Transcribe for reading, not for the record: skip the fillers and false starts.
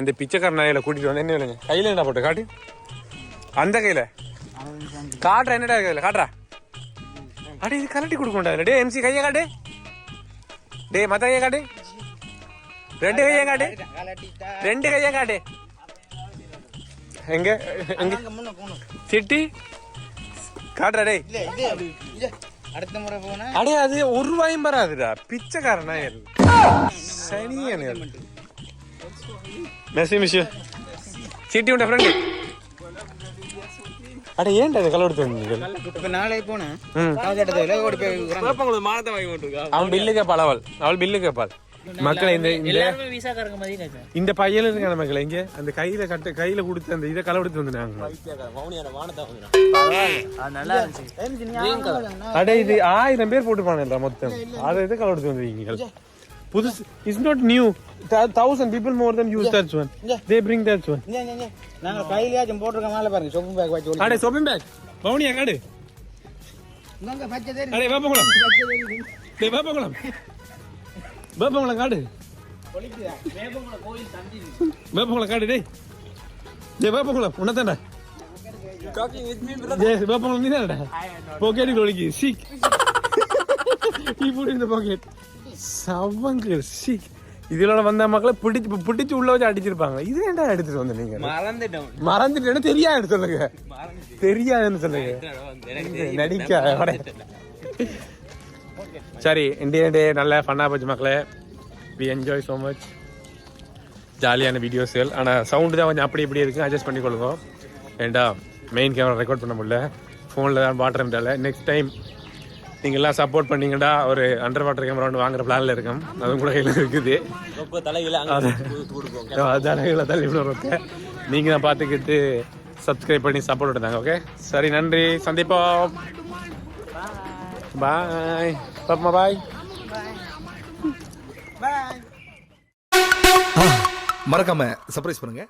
இந்த பிச்சைக்கார நாயில கூட்டிட்டு வந்து என்ன இல்லைங்க கையில என்ன போட்டு காட்டு அந்த கையில காட்டுற என்னடா கையில காட்டுறா அடே இது கலட்டி கொடுக்கண்டா டே எம்சி கையை காட்டு டே மத்த கையை காட்டு ரெண்டு கையை காட்டு எங்க எங்க சிட்டி காட்டுறா டே அடுத்த முறை போனா அடே அது ஒரு ரூபாயும் வராதுடா பிச்சைக்காரனா சனியா மெஸ்ஸி மிஷியோ சிட்டி உண்ட ஃப்ரெண்டு அட ஏன்டா இது கலர் எடுத்து வந்தீங்க இப்ப நாளை போனா அவன் பில்லு கேப்பாள் அவள் பில்லு கேப்பாள் மக்களை இந்த பையல இருக்கான மக்களை இங்க அந்த கையில கொடுத்து அந்த இதை களை எடுத்து வந்தாங்க அட இது 1000 பேர் போட்டுப்பானேடா மொத்தம் அதை இதை களை எடுத்து வந்தீங்க புதுசு is not new 1000 people more than use that one they bring that one நாங்க கையிலயாச்சும் போட்டுருக்க மேல பாருங்க ஷாப்பிங் பேக் வச்சு அட ஷாப்பிங் பேக் பவுனியா காடு நாங்க பச்சை தேடி அட வேப்பங்குளம் டேய் வேப்பங்குளம் காடு வேப்பங்குளம் கோயில் தந்தி வேப்பங்குளம் காடு டேய் வேப்பங்குளம் உன்னதானே talking with me brother Veppankulam நீதானடா பாக்கெட் கொளிக்கு சீக் he put in the pocket சவங்க சீக் இதோட வந்த மக்களை பிடிச்சு உள்ள வச்சு அடிச்சிருப்பாங்க இது ஏன்டா எடுத்துட்டு வந்து நீங்க மறந்துட்டேன்னு தெரியாது சொல்லுங்க தெரியாதுன்னு சொல்லுங்க நடிக்க சரி இந்தியன் டே நல்ல ஃபன்னா போச்சு மக்களே வி என்ஜாய் ஸோ மச் ஜாலியான வீடியோஸ்கள் ஆனால் சவுண்டு தான் கொஞ்சம் அப்படி இப்படி இருக்குது அட்ஜஸ்ட் பண்ணிக்கொள்ளுங்க ஏண்டா மெயின் கேமரா ரெக்கார்ட் பண்ண முடியல ஃபோனில் தான் வாட்டர் நெக்ஸ்ட் டைம் நீங்கள் எல்லாம் சப்போர்ட் பண்ணீங்கடா ஒரு அண்டர் வாட்டர் கேமரா ஒன்று வாங்குற பிளானில் இருக்கும் அதுவும் கூட கையில் இருக்குது தலைகளை தள்ளி விடுறோம் நீங்கள் தான் பார்த்துக்கிட்டு சப்ஸ்கிரைப் பண்ணி சப்போர்ட் விட்டுருந்தாங்க ஓகே சரி நன்றி சந்திப்போம் பாய் பாப்பா பாய் மறக்காம சர்ப்ரைஸ் பண்ணுங்க.